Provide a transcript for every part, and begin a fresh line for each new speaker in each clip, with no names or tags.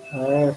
Eh,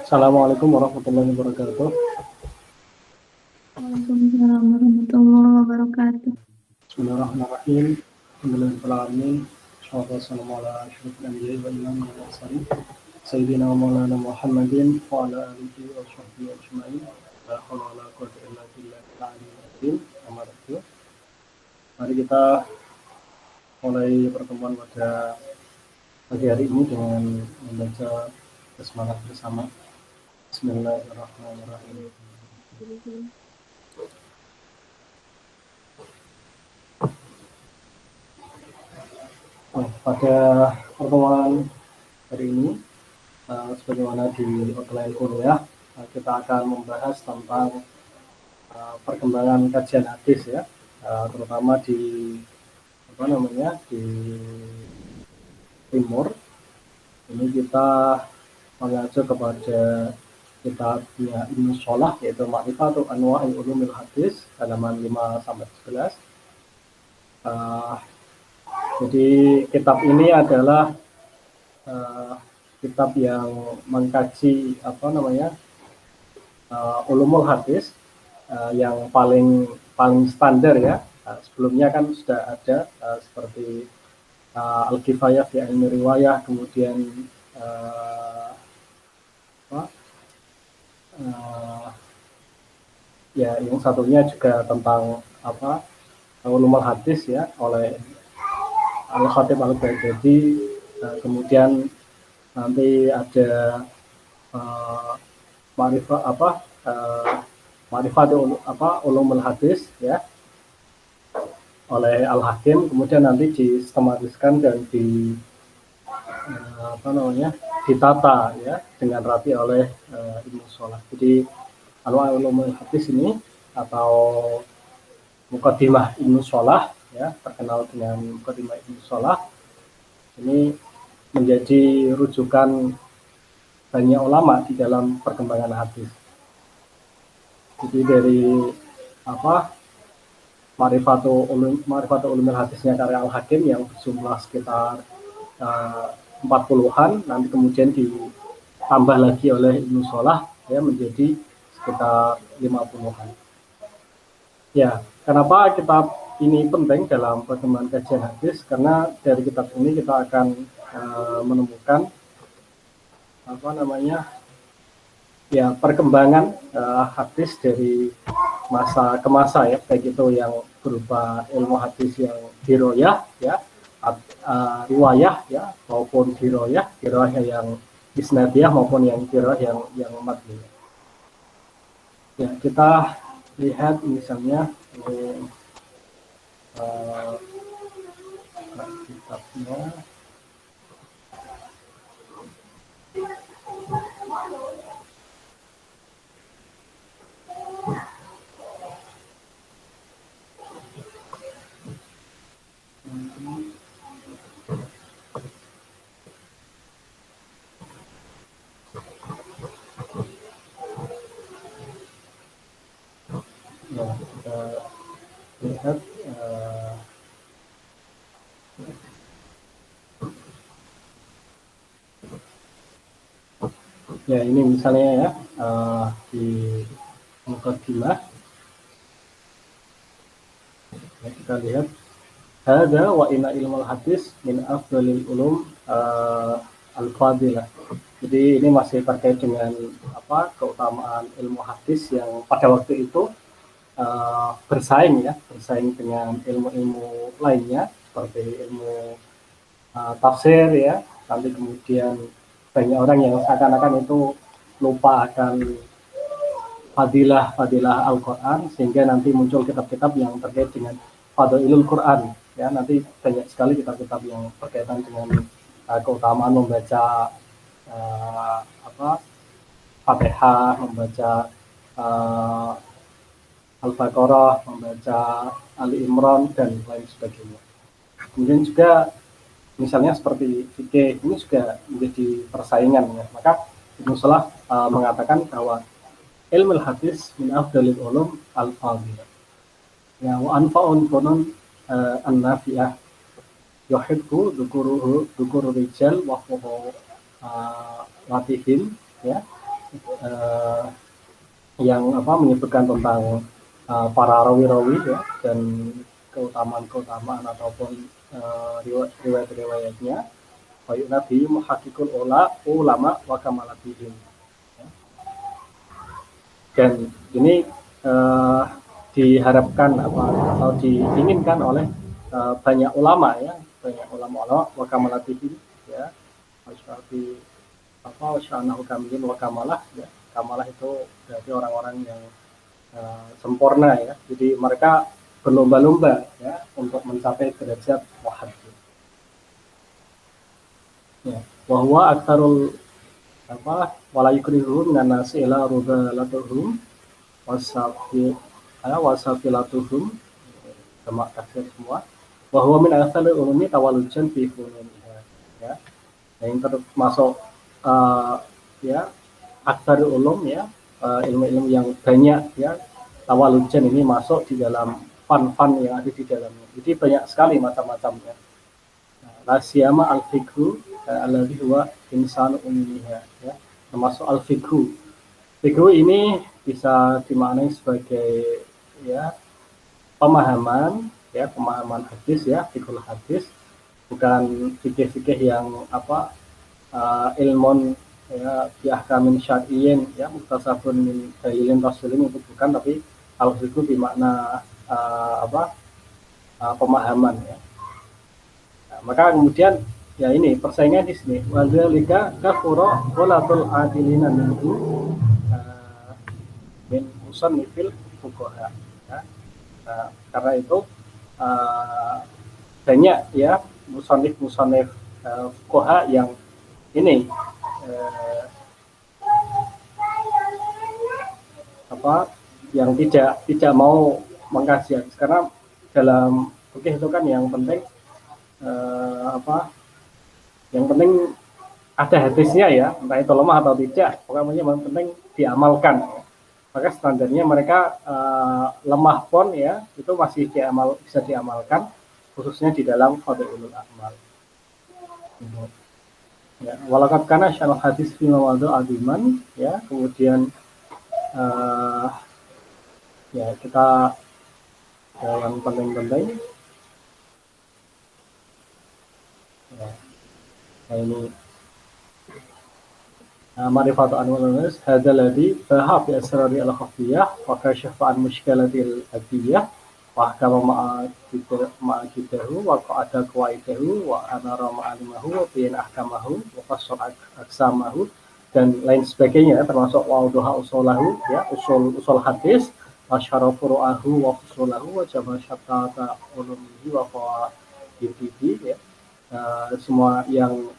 Assalamualaikum warahmatullahi wabarakatuh.
Waalaikumsalam warahmatullahi wabarakatuh.
Bismillahirrahmanirrahim. Alhamdulillahirrahmanirrahim. Wassalamu ala asyrafil anbiya'i wal mursalin. Sayyidina wa maulana Muhammadin wa ala alihi wa sahbihi ajma'in. La haula wala quwwata illa billahil aliyyil azim. Amma ba'du. Mari kita mulai pertemuan pada pagi hari ini dengan membaca basmalah bersama. Bismillahirrahmanirrahim. Pada pertemuan hari ini, sebagaimana di outline kuliah, kita akan membahas tentang perkembangan kajian hadis ya, terutama di di timur. Ini kita mengacu kepada kitabnya Ibnu Shalah, yaitu Ma'rifatul Anwa'il Ulumil Hadis, halaman 5-11. Jadi kitab ini adalah kitab yang mengkaji ulumul hadis yang paling standar ya. Sebelumnya kan sudah ada seperti Al-Kifayah fi Ilmi Riwayah, kemudian ya yang satunya juga tentang ulumul hadis ya oleh Al-Khatib Al-Baghdadi. Kemudian nanti ada Ma'rifatul Ulumul Hadis ya oleh Al-Hakim, kemudian nanti disistematiskan dan ditata ya dengan rapi oleh Ibnu Shalah. Jadi Anwa' Ulumul Hadis ini atau Muqaddimah Ibnu Shalah ya, terkenal dengan Muqaddimah Ibnu Shalah, ini menjadi rujukan banyak ulama di dalam perkembangan hadis. Jadi dari Ma'rifatul Ulumul Hadisnya karya Al-Hakim yang berjumlah sekitar 40-an, nanti kemudian ditambah lagi oleh Ibnu Shalah ya menjadi sekitar 50-an. Ya, kenapa kitab ini penting dalam perkembangan kajian hadis? Karena dari kitab ini kita akan menemukan perkembangan hadis dari masa ke masa ya, baik itu yang berupa ilmu hadis yang diroyah ya, riwayah ya, maupun diroyah yang isnadiyah maupun yang diroyah yang matni. Ya, kita lihat misalnya ini kitabnya. Ya, kita lihat ya ini misalnya ya di mukaddimah ya, kita lihat hadza wa inna ilmul hadis min afdalil ulum al-fadilah. Jadi ini masih terkait dengan apa keutamaan ilmu hadis yang pada waktu itu bersaing dengan ilmu-ilmu lainnya seperti ilmu tafsir ya. Nanti kemudian banyak orang yang seakan-akan itu lupa akan fadilah Al-Quran, sehingga nanti muncul kitab-kitab yang terkait dengan Fadailul Quran ya. Nanti banyak sekali kitab-kitab yang berkaitan dengan keutamaan membaca Fatihah, membaca Al-Baqarah, membaca Ali Imran dan lain sebagainya. Kemudian juga misalnya seperti fikih ini juga menjadi persaingan ya. Maka Ibnu Salah mengatakan bahwa ilmu hadis min afdalil ulum al-fadhilah. Ya wa anfa'un kunun an-nafi'ah yuhibbu dzukuru rijal wa latihim ya. Yang menyebutkan tentang para rawi-rawi ya, dan keutamaan ataupun riwayat-riwayatnya. Wa yunabi muhaqqiqul ulama wa kamalatihim. Dan ini diharapkan atau diinginkan oleh banyak ulama ya, banyak ulama wa kamalatihim ya. Seperti wasyanahu kamilin wa kamalah ya. Kamalah itu berarti orang-orang yang sempurna ya. Jadi mereka berlomba-lomba ya untuk mencapai derajat muhaddits. Ya, wa huwa aktsarul wala yukrihu minan nasi ila rudalatuhum wasafilatuhum sama tafsir semua. Wa huwa min aktsaril ulumi tawallujan fi fununiha ya. Yang termasuk ya aktsarul ulum ya, ilmu-ilmu yang banyak ya, tawalujan ini masuk di dalam fan-fan yang ada di dalamnya. Jadi banyak sekali macam-macamnya. La siyama al-fiqhu alladhi huwa insanu ummiha ya, termasuk al-fiqhu. Fiqhu ini bisa dimaknai sebagai ya pemahaman hadis ya, fiqhul hadis, bukan fikih-fikih yang ilmun ya bi ahkamin syar'iyyin ya mukhtasarun min dalilin rasulin, itu bukan, tapi al-fiqhu bermakna pemahaman ya. Nah, maka kemudian ya ini persaingan di sini. Wadzalika kafura qulatul adilina minhu min musannifil fuqaha ya. Nah, karena itu banyak ya musannif fuqaha yang ini yang tidak mau mengkaji, karena dalam fikih itu kan yang penting yang penting ada hadisnya ya, entah itu lemah atau tidak, pokoknya yang penting diamalkan. Maka standarnya mereka lemah pun ya itu masih bisa diamalkan, khususnya di dalam fadhilul a'mal. Ya, walakat kana syarah hadis fi mawadhu adiman ya. Kemudian ya kita yang penting-penting ya, ini ma'rifatu anwar nas hadzal ladzi faha fi asrari al-khafiyah wa kashafa an mushkilatil adiyah wa kama ma'akidahu wa qa'ada qawaidahu wa anara ma'alimahu wa bayan ahkamahu wa fassal aksamahu dan lain sebagainya, termasuk wa'uduha usulahu ya, usul hadis wa syarafuru'ahu wa fusulahu wa jama syattata ulumihi wa fawaidihi ya. Semua yang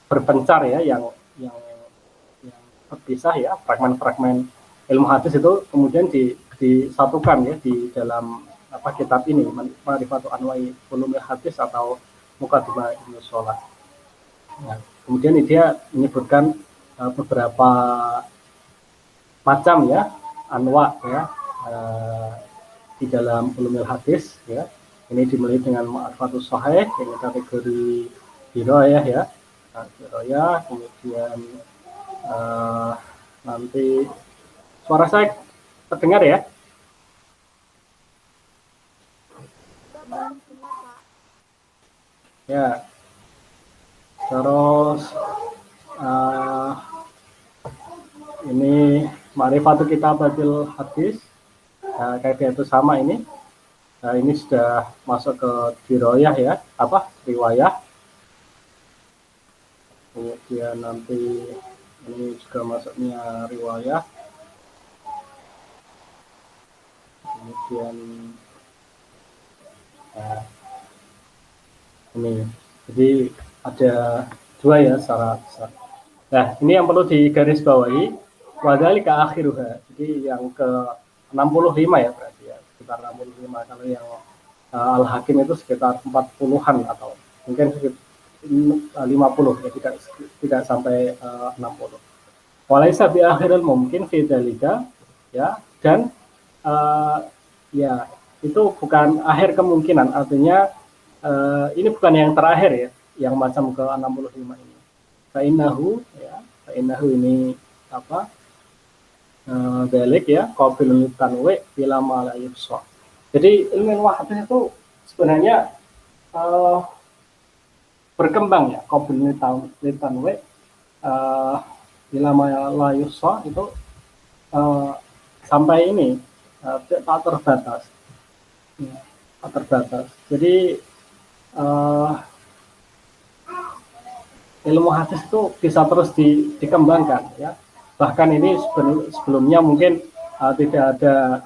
berpencar ya, yang terpisah ya, fragmen-fragmen ilmu hadis itu kemudian disatukan ya di dalam kitab ini, Ma'rifatu Anwa'i Ulumil Hadis atau Muqaddimah Ibnu Salah. Nah, kemudian dia menyebutkan beberapa macam ya anwa ya di dalam ulumul hadis ya. Ini dimulai dengan ma'rifatus shahih, ini kategori dirayah ya. Nah, dirayah, kemudian nanti suara saya terdengar ya? Ya. Terus ini ma'rifatul kitabatil hadis. Kayak itu sama ini. Nah, ini sudah masuk ke dirayah ya, riwayah. Kemudian nanti ini juga masuknya riwayah. Kemudian ini, jadi ada dua ya secara besar. Nah, ini yang perlu digarisbawahi. Wadzalika akhiruha. Jadi yang ke 65 ya berarti ya, sekitar 65. Kalau yang Al-Hakim itu sekitar 40-an atau mungkin 50 ya, tidak sampai 60. Walaisa bi akhiril mungkin fi dzalika ya, dan ya itu bukan akhir kemungkinan, artinya ini bukan yang terakhir ya, yang macam ke 65 ini. Fa'innahu ya, fa'innahu ini balik ya, qabilun tanwi bila ma la yufsa. Jadi ilmu hadis itu sebenarnya berkembang ya, qabilun tanwi bila ma la yufsa itu sampai ini tak terbatas. Ya, tak terbatas. Jadi ilmu hadis itu bisa terus dikembangkan ya. Bahkan ini sebelumnya mungkin tidak ada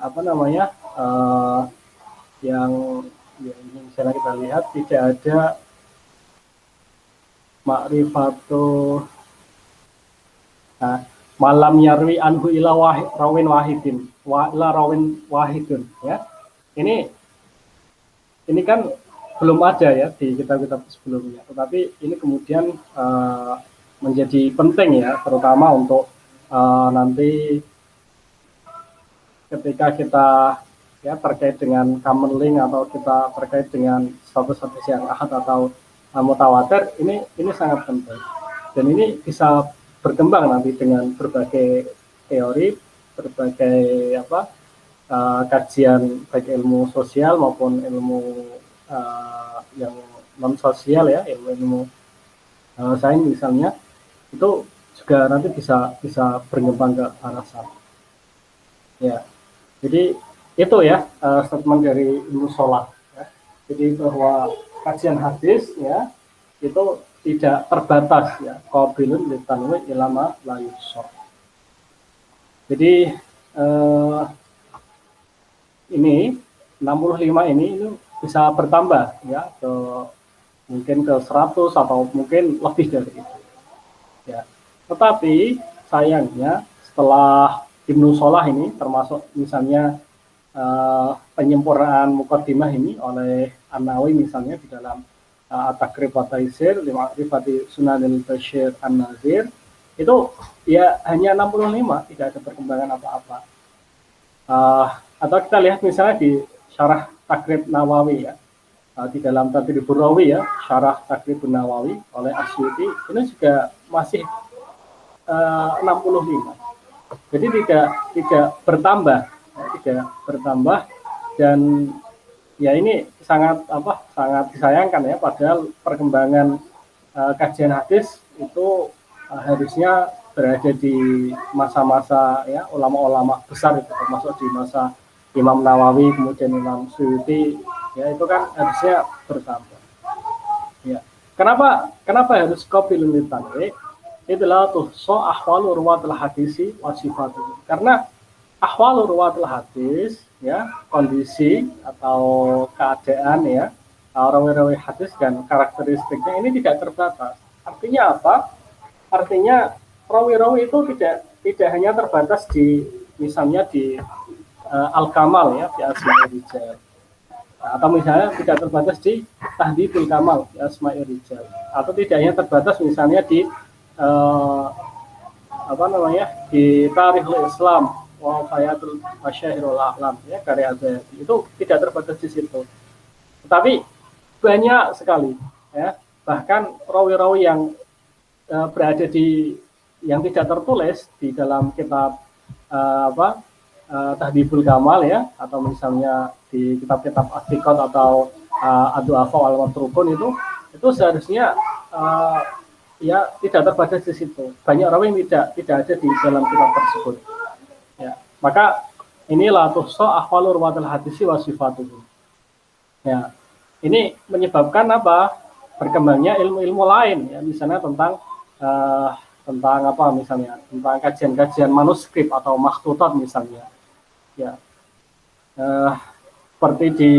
yang ya, ini misalnya kita lihat tidak ada ma'rifatu malam yarwi anhu ila rawin wahidin wa ila rawin wahidun ya. Ini kan belum ada ya di kitab-kitab sebelumnya, tetapi ini kemudian menjadi penting ya, terutama untuk nanti ketika kita ya terkait dengan common link atau kita terkait dengan status-status yang ahad atau mutawatir, ini sangat penting, dan ini bisa berkembang nanti dengan berbagai teori, berbagai kajian baik ilmu sosial maupun ilmu yang non sosial ya, ilmu sains misalnya, itu juga nanti bisa berkembang ke arah sana. Ya, jadi itu ya statement dari ilmu sholat. Ya. Jadi bahwa kajian hadis ya itu tidak terbatas ya, qabilun litanwi ilama la yusor. Jadi ini 65 ini bisa bertambah ya ke mungkin ke 100 atau mungkin lebih dari itu. Ya. Tetapi sayangnya setelah Ibnu Shalah ini, termasuk misalnya penyempurnaan muqaddimah ini oleh An-Nawawi misalnya di dalam At-Taqrib wa Taisir li Ma'rifati Sunanil Bashir An-Nazir, itu ya hanya 65, tidak ada perkembangan apa-apa. Atau kita lihat misalnya di Syarah Taqrib Nawawi ya, di dalam Tadribur Rawi ya, Syarah Taqrib Nawawi oleh Asyuti, ini juga masih 65. Jadi tidak bertambah, dan ya ini sangat disayangkan ya, padahal perkembangan kajian hadis itu harusnya berada di masa-masa ya ulama-ulama besar itu, termasuk di masa Imam Nawawi kemudian Imam Suyuti ya, itu kan harusnya bertambah. Ya. Kenapa harus qabilun litanwi? Itulah tuh ahwalu ruwatul hadisi wa sifatuhu. Karena ahwalu ruwatul hadis ya, kondisi atau keadaan ya rawi-rawi hadis dan karakteristiknya ini tidak terbatas. Artinya apa? Artinya rawi-rawi itu tidak hanya terbatas di misalnya di al-kamal ya, di asma'i rijal, atau misalnya tidak terbatas di tahdidul kamal di asma'i rijal, atau tidak hanya terbatas misalnya di di tarikhul Islam wa fayatul masyairul a'lam ya, karya Zayati itu tidak terbatas di situ. Tetapi banyak sekali ya, bahkan rawi-rawi yang berada di yang tidak tertulis di dalam kitab Tahdhibul Kamal ya, atau misalnya di kitab-kitab Athiqat atau Ad-Du'afa wal Matrukun itu seharusnya ya tidak terbatas di situ. Banyak rawi yang tidak ada di dalam kitab tersebut. Ya, maka inilah tuhsa ahwalur watul hadisi wa sifatuhu. Ya, ini menyebabkan apa? Berkembangnya ilmu-ilmu lain ya, misalnya tentang apa misalnya tentang kajian-kajian manuskrip atau makhtutat misalnya. Ya. Seperti di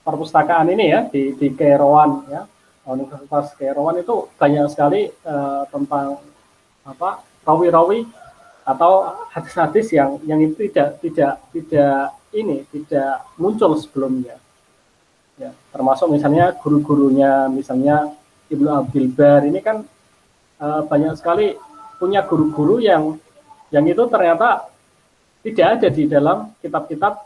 perpustakaan ini ya di Kairouan ya, Universitas Kairouan itu banyak sekali tentang apa rawi-rawi atau hadis-hadis yang itu tidak muncul sebelumnya ya, termasuk misalnya guru-gurunya, misalnya Ibnu Abdul Bar ini kan banyak sekali punya guru-guru yang itu ternyata tidak ada di dalam kitab-kitab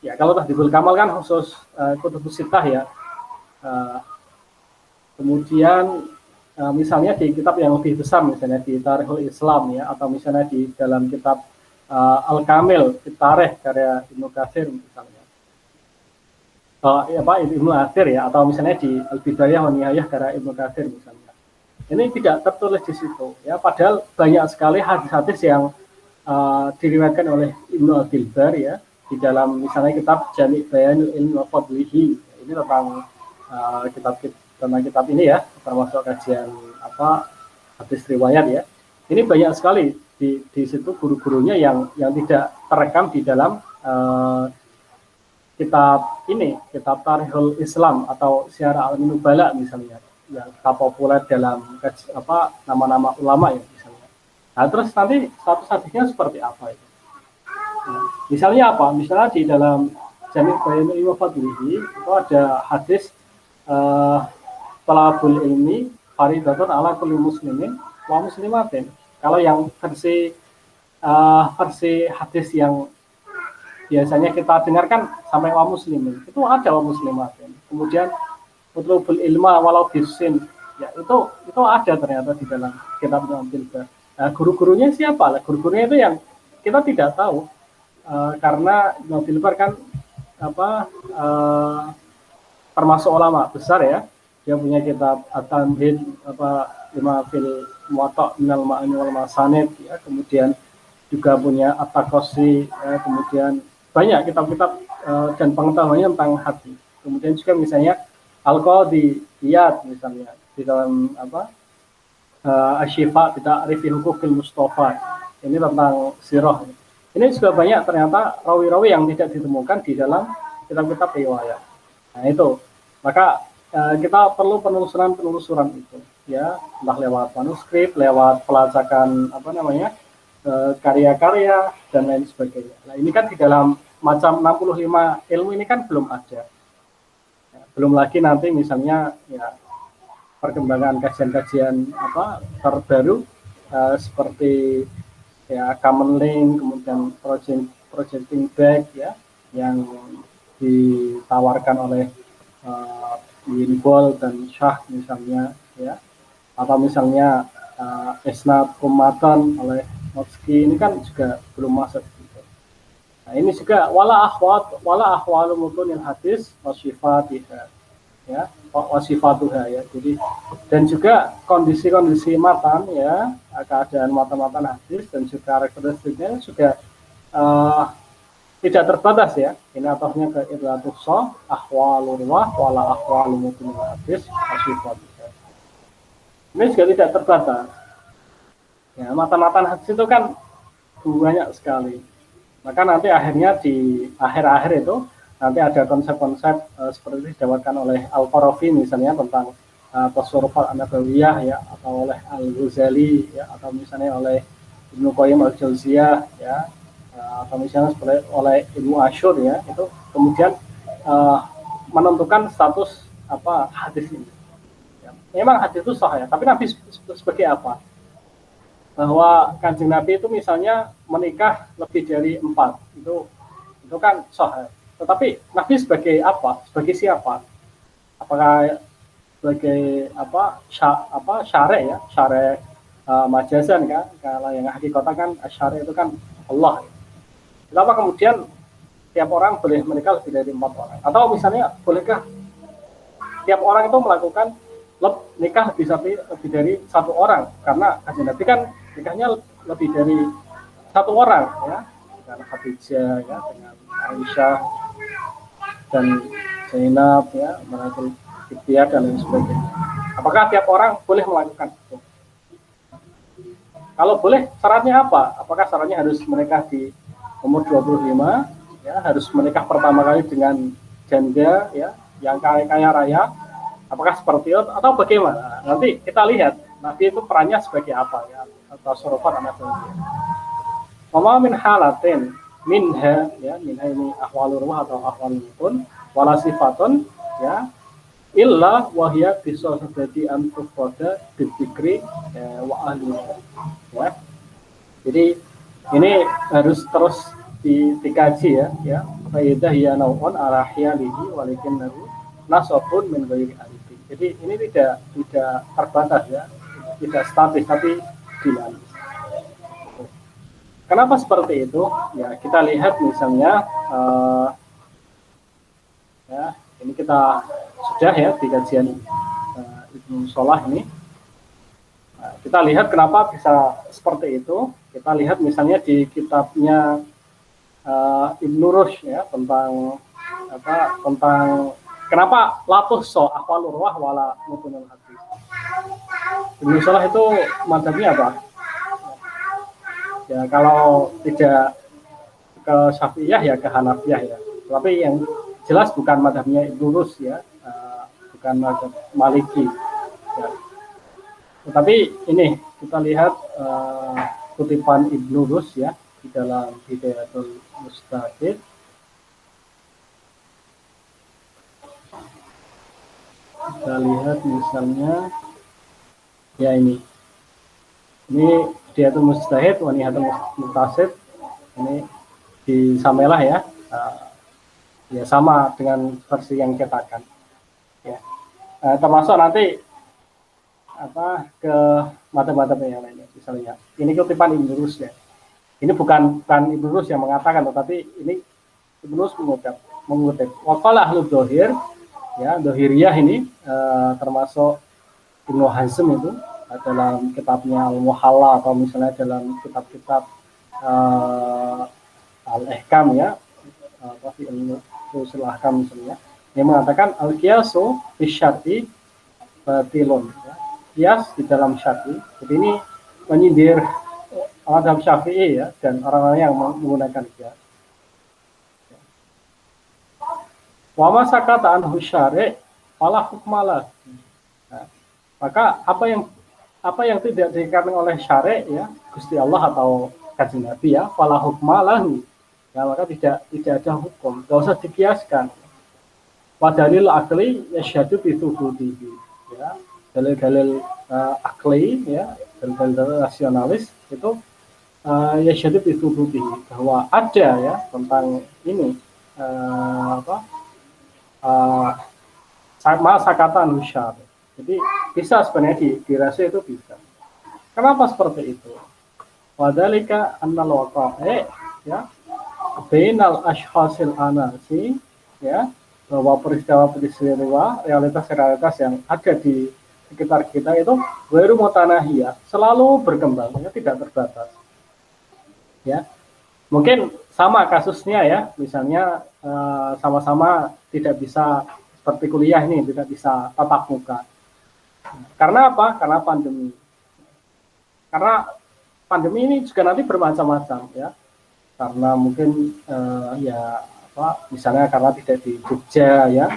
ya, kalau Tahdhibul Kamal kan khusus Kutubus Sittah ya. Kemudian misalnya di kitab yang lebih besar, misalnya di Tarikhul Islam ya, atau misalnya di dalam kitab Al-Kamil fi Tarikh karya Ibnu Katsir misalnya. Ibnu Athir ya, atau misalnya di Al-Bidayah wa Nihayah karya Ibnu Katsir misalnya. Ini tidak tertulis di situ ya, padahal banyak sekali hadis-hadis yang diriwayatkan oleh Ibnu Abdul Bar ya, di dalam misalnya kitab Jami' Bayanul Ilmi wa Fadlihi. Ini tentang kitab ini ya, termasuk kajian hadis riwayat ya. Ini banyak sekali di situ guru-gurunya yang tidak terekam di dalam kitab Tarikhul Islam atau Syiar Al-Nubala misalnya, yang populer dalam nama-nama ulama ya misalnya. Nah, terus nanti status hadisnya seperti apa itu? Misalnya apa? Misalnya di dalam Jami' Bayanul Ilmi wa Fadlihi itu ada hadis talabul ilmi faridatun ala kulli muslimin wa muslimatin. Kalau yang versi hadis yang biasanya kita dengarkan sampai wa muslimin, itu ada wa muslimatin. Kemudian utlubul ilma walau bisin, ya itu ada ternyata di dalam kitab Abdul Bar. Nah, guru-gurunya siapa? Guru-gurunya itu yang kita tidak tahu. Karena Abdul Bar kan termasuk ulama besar ya, dia punya kitab At-Tamhid lima fil Muwatta' minal ma'ani wal masanid ya, kemudian juga punya At-Taqasi ya, kemudian banyak kitab-kitab dan pengetahuannya tentang hadis. Kemudian juga misalnya Al-Qadhi Iyad misalnya di dalam Asy-Syifa bi Ta'rifi Huquqil Mustafa, ini tentang sirah. Ini juga banyak ternyata rawi-rawi yang tidak ditemukan di dalam kitab-kitab riwayat. Nah itu, maka kita perlu penelusuran itu, ya, entah lewat manuskrip, lewat pelacakan karya-karya dan lain sebagainya. Nah ini kan di dalam macam 65 ilmu ini kan belum ada. Ya, belum lagi nanti misalnya ya perkembangan kajian-kajian terbaru seperti ya common link, kemudian projecting back ya, yang ditawarkan oleh Winbol dan Shah misalnya ya, atau misalnya Isnad Umatan oleh Motsky, ini kan juga belum masuk gitu. Nah ini juga wala ahwalu mutunil hadis wasifatiha ya, wasifatuha ya. Jadi dan juga kondisi-kondisi matan ya, keadaan matan-matan hadis dan juga karakteristiknya juga tidak terbatas ya. Ini ataunya ke idlatusah ahwalur wala ahwalu mutunil hadis wasifatuha. Ini juga tidak terbatas. Ya, matan-matan hadis itu kan banyak sekali. Maka nanti akhirnya di akhir-akhir itu nanti ada konsep-konsep seperti didapatkan oleh Al-Qarafi misalnya tentang Tasawwufat An-Nabawiyah ya, atau oleh Al-Ghazali ya, atau misalnya oleh Ibnu Qayyim Al-Jauziyah ya, atau misalnya seperti oleh Ibnu Asyur ya, itu kemudian menentukan status hadis ini. Ya. memang hadis itu sah ya, tapi Nabi sebagai apa? Bahwa Kanjeng Nabi itu misalnya menikah lebih dari 4, itu kan sah. Tetapi Nabi sebagai apa? Sebagai siapa? Apakah sebagai syarek ya, syarek majazan kan? Kalau yang hakikatan kan syarek itu kan Allah. Kenapa kemudian tiap orang boleh menikah lebih dari 4 orang? Atau misalnya bolehkah tiap orang itu melakukan nikah lebih dari 1 orang? Karena Kanjeng Nabi kan nikahnya lebih dari 1 orang ya, dengan Khadijah ya, dengan Aisyah dan Zainab ya, Maratul Ikhtiar dan lain sebagainya. Apakah tiap orang boleh melakukan itu? Kalau boleh, syaratnya apa? Apakah syaratnya harus menikah di umur 25 ya, harus menikah pertama kali dengan janda ya, yang kaya raya? Apakah seperti itu atau bagaimana? Nanti kita lihat Nabi itu perannya sebagai apa ya, atau surufat anak Mama min halatin minha ya, minha ini ahwalur ruh atau ahwalun wala sifatun ya, illa wahya bisa terjadi antufroda bidzikri wa ahliha ya. Jadi ini harus terus dikaji ya faidah ya naun arahyalihi walikin naru nasobun min ghairi alifi. Jadi ini tidak terbatas ya, tidak statis tapi dinamis. Kenapa seperti itu? Ya kita lihat misalnya ya, ini kita sudah ya di kajian Ibnu Shalah ini. Nah, kita lihat kenapa bisa seperti itu. Kita lihat misalnya di kitabnya Ibnu Rushd ya, tentang kenapa latuh so ahwalur ruh wala mutunul hadis. Ibnu Shalah itu mazhabnya apa? Ya kalau tidak ke Syafi'iyah ya ke Hanafiyah ya. Tapi yang jelas bukan mazhabnya Ibnu Rushd ya, bukan mazhab Maliki. Ya. Tetapi ini kita lihat kutipan Ibnu Rushd ya di dalam Hidayatul Mustahid. Kita lihat misalnya ya ini Hidayatul Mustahid wa Nihayatul Muqtasid, ini di Samelah ya, ya sama dengan versi yang cetakan ya, termasuk nanti ke mata-mata yang lainnya. Misalnya ini kutipan Ibnu Rushd ya, ini bukan Ibnu Rushd yang mengatakan, tetapi ini Ibnu Rushd mengutip waqala ahlu dohir ya, dohiriyah ini termasuk Ibnu Hazm itu dalam kitabnya Al-Muhalla, atau misalnya dalam kitab-kitab Al-Ihkam ya, Usul Ahkam misalnya, yang mengatakan al-qiyasu bisyar'i batilun ya. Qiyas di dalam syar'i. Jadi ini menyindir mazhab Syafi'i ya, dan orang-orang yang menggunakan qiyas. Wa ma sakata anhu syari' fala hukmalah. Nah, maka apa yang tidak dikatakan oleh syari' ya, Gusti Allah atau Kanjeng Nabi ya, fala hukmalahu. Ya, maka tidak ada hukum, enggak usah dikiaskan. Wa dalil akli yasyhadu bi thubutihi ya. Dalil-dalil akli ya, dalil-dalil rasionalis itu yasyhadu bi thubutihi, bahwa ada ya tentang ini sakatan syar. Jadi bisa sebenarnya dirasa itu bisa. Kenapa seperti itu? Wadalika annal waqa'i ya bainal ashhasil anasi ya, bahwa peristiwa realitas yang ada di sekitar kita itu ghairu mutanahiyah, selalu berkembang ya, tidak terbatas. Ya. Mungkin sama kasusnya ya, misalnya sama-sama tidak bisa seperti kuliah ini, tidak bisa tatap muka. Karena apa? Karena pandemi. Karena pandemi ini juga nanti bermacam-macam ya. Karena mungkin misalnya karena tidak di Jogja ya,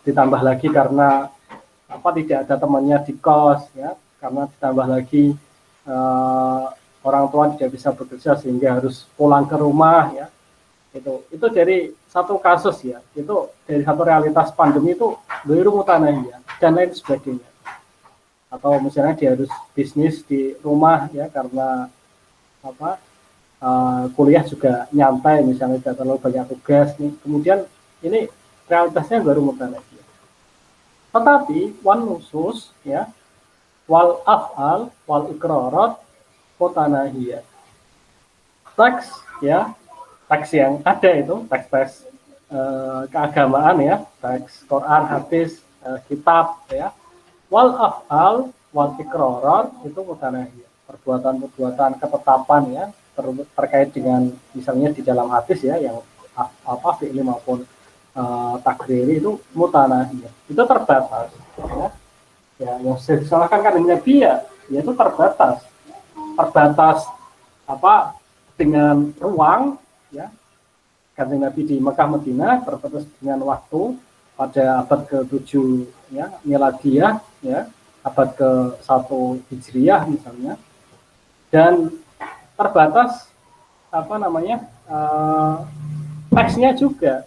ditambah lagi karena tidak ada temannya di kos ya, karena ditambah lagi orang tua tidak bisa bekerja sehingga harus pulang ke rumah ya. Itu dari satu kasus ya, itu dari satu realitas pandemi itu ghairu mutanahiyah dan lain sebagainya. atau misalnya dia harus bisnis di rumah ya karena apa kuliah juga nyantai misalnya tidak terlalu banyak tugas nih. Kemudian ini realitasnya baru mutanahiyah. Tetapi wan nusus ya wal af'al wal iqrarat mutanahiyah. Teks ya, teks yang ada itu teks-teks keagamaan ya, teks Quran, hadis, kitab ya. Wal af'al wal iqrarat itu mutanahiyah. Perbuatan-perbuatan ketetapan ya terkait dengan misalnya di dalam hadis ya yang apa fi'li maupun takriri itu mutanahiyah. Itu terbatas ya. Ya yang disalahkan kan Nabi ya itu terbatas. Terbatas apa dengan ruang ya. Kanjeng Nabi di Mekah Madinah terbatas dengan waktu pada abad ke-7 ya Miladiyah ya, abad ke-1 Hijriyah misalnya. Dan terbatas apa namanya? Teksnya juga.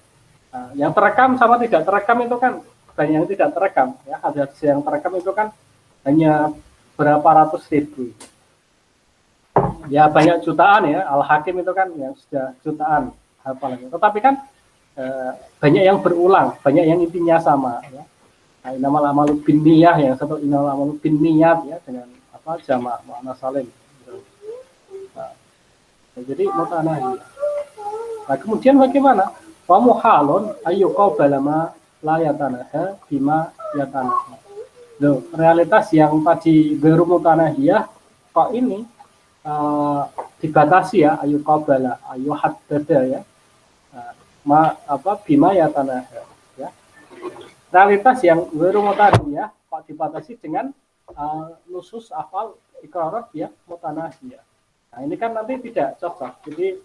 Nah, yang terekam sama tidak terekam itu kan banyak yang tidak terekam ya. Ada yang terekam itu kan hanya berapa ratus ribu. Ya banyak jutaan ya. Al-Hakim itu kan yang sudah jutaan hafalannya. Tetapi kan banyak yang berulang, banyak yang intinya sama ya. Nah, inamal amalu bin niyah yang satu inamal amalu bin niyat ya dengan apa jamak muannas salim. Nah, jadi mutanahiyah. Nah, kemudian bagaimana? Wa muhalun ayyuqabala ma la yatanaha bima yatanaha. Loh, realitas yang tadi ghairu mutanahiyah kok ini dibatasi ya ayyuqabala ayyuhaddada ya. Bima ya tanah ya. Realitas yang ghairu mutanahiyah kok dibatasi dengan nusus afal iqrarat ya mutanahiyah. Nah, ini kan nanti tidak cocok. Jadi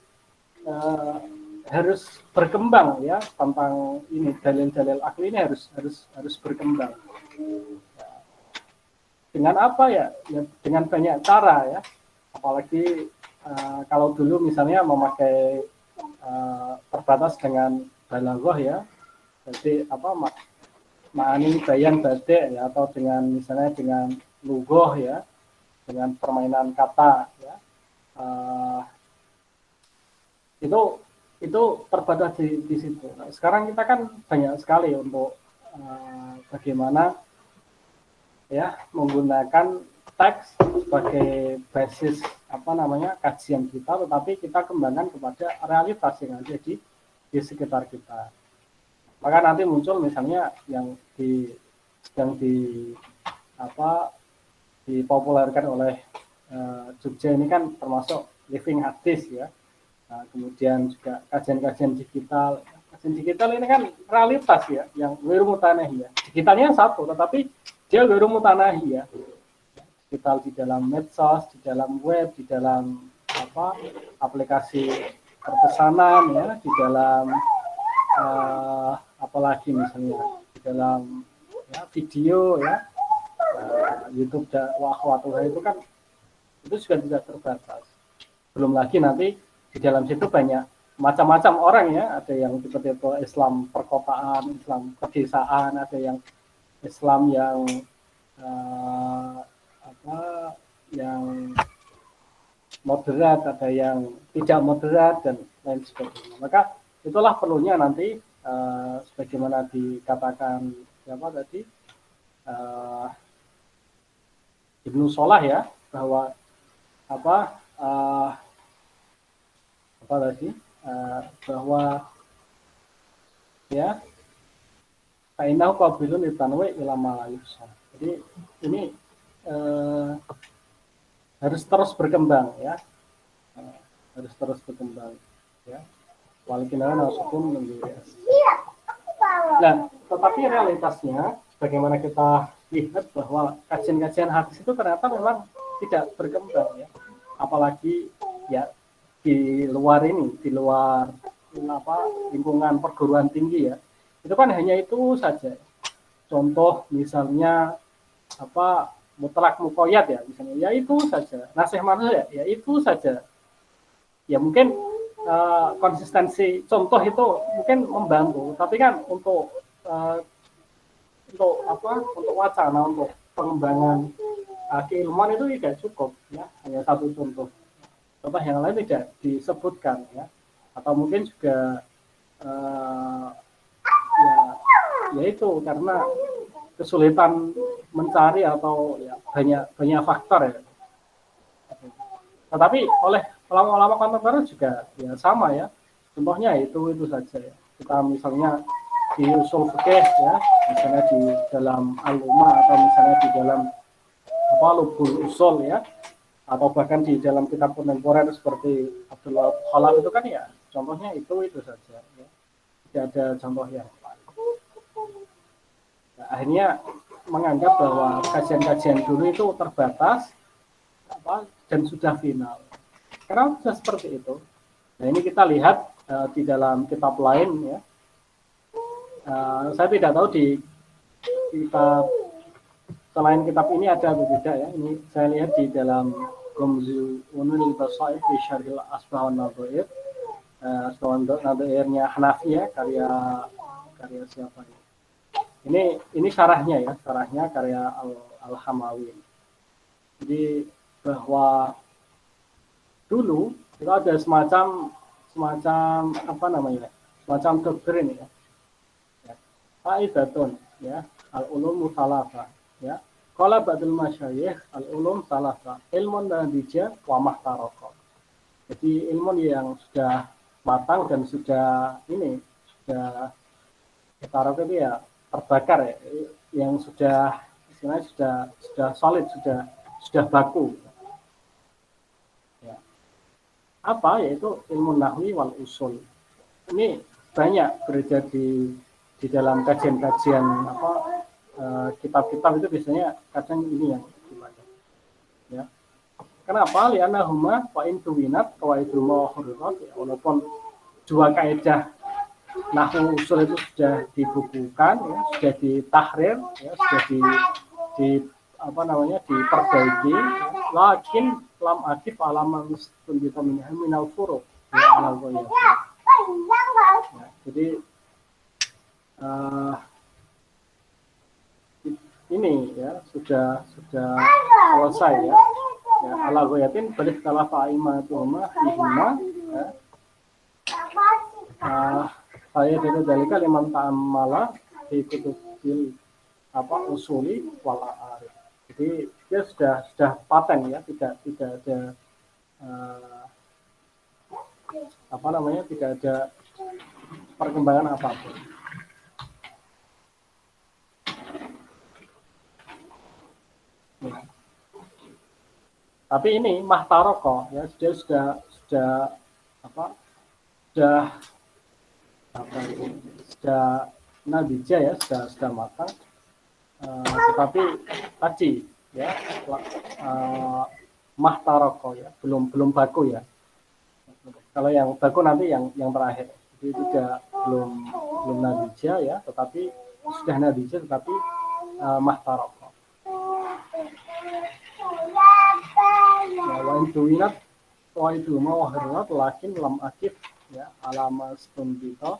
harus berkembang ya tentang ini dalil-dalil akli ini harus berkembang. Ya. Dengan apa ya? Ya dengan banyak cara ya. Apalagi kalau dulu misalnya memakai terbatas dengan balaghah ya, jadi apa ma'ani bayan bade ya, atau dengan misalnya dengan lughah ya, dengan permainan kata ya, itu terbatas di situ. Nah, sekarang kita kan banyak sekali untuk bagaimana ya menggunakan teks sebagai basis apa namanya kajian kita, tetapi kita kembangkan kepada realitas yang ada di sekitar kita. Maka nanti muncul misalnya yang sedang dipopulerkan oleh Jogja ini kan termasuk living hadis ya. Nah, kemudian juga kajian-kajian digital. Kajian digital ini kan realitas ya, yang ghairu mutanahiyah. Digitalnya satu, tetapi dia ghairu mutanahiyah. Digital di dalam medsos, di dalam web, di dalam aplikasi perpesanan ya, di dalam apalagi misalnya di dalam ya, video ya, YouTube dakwah itu kan itu juga tidak terbatas. Belum lagi nanti di dalam situ banyak macam-macam orang ya, ada yang seperti itu Islam perkotaan, Islam pedesaan, ada yang Islam yang yang moderat, ada yang tidak moderat dan lain sebagainya. Maka itulah perlunya nanti sebagaimana dikatakan siapa tadi Ibnu Shalah ya, bahwa bahwa ya kainahu qabilun litanwi ila ma yusa. Jadi ini harus terus berkembang ya, harus terus berkembang ya. Walakinana nasukun menjadi. Nah, tetapi realitasnya bagaimana kita lihat bahwa kajian-kajian hadis itu ternyata memang tidak berkembang ya, apalagi ya di luar lingkungan perguruan tinggi ya, itu kan hanya itu saja. Contoh misalnya mutlak muqayyad ya misalnya, ya itu saja. Nasih manusia ya itu saja. Ya mungkin konsistensi contoh itu mungkin membantu, tapi kan untuk wacana, untuk pengembangan keilmuan itu tidak cukup ya, hanya satu contoh yang lain tidak disebutkan ya, atau mungkin juga yaitu karena kesulitan mencari atau ya, banyak faktor ya. Tetapi oleh ulama-ulama kontemporer juga ya sama ya, contohnya itu saja ya. Kita misalnya di usul fikih ya, misalnya di dalam al-umma atau misalnya di dalam lubul usul ya, atau bahkan di dalam kitab kontemporer seperti Abdullah Khalaf itu kan ya, contohnya itu saja ya. Tidak ada contoh yang lain. Nah, akhirnya menganggap bahwa kajian-kajian dulu itu terbatas dan sudah final. Karena sudah seperti itu. Nah, ini kita lihat di dalam kitab lain ya. Saya tidak tahu di kitab selain kitab ini ada atau tidak ya. Ini saya lihat di dalam Gomzu Unul Basair di Syarhil Asbahan Nadhair. Asbahan Nadhairnya Hanafi ya, karya siapa ini? Ini syarahnya ya, syarahnya karya Al-Hamawi. Jadi bahwa dulu itu ada semacam apa namanya? Semacam doktrin ya. Aidatun ya, al-ulum musalafah ya. Qala ba'dul masyayikh al-ulum salafah, ilmun nadija wa mahtaraka. Jadi ilmu yang sudah matang dan sudah taraka itu ya terbakar ya, yang sudah istilahnya sudah solid, sudah baku. Ya. Apa yaitu ilmu nahwi wal usul. Ini banyak beredar di dalam kajian-kajian kitab-kitab itu biasanya kadang ini yang dibaca. Ya. Kenapa? Lianna huma wa in tuwinat qawaidul mawhurirat, ya, walaupun dua kaidah nahwu usul itu sudah dibukukan ya, sudah ditahrir ya, sudah diperbaiki, lakin lam akif alama mustundita minal furuq ya, ya, jadi ini ya sudah selesai ya. Ya, ala ghayatin balik kalah fa'imatuhuma ihuma ya. Saya dari kalimat ta'amala di kutubil usuli wal arif. Jadi dia sudah paten ya, tidak ada tidak ada perkembangan apapun. Ya. Tapi ini mahtaroko ya, dia sudah nadija ya, sudah matang, tetapi tadi ya mahtaroko ya, belum baku ya. Kalau yang baku nanti yang terakhir, jadi belum nadija ya, tetapi sudah nadija tetapi mahtaroko. Ya, wa itu mau harat lakin lam akif ya alama stundita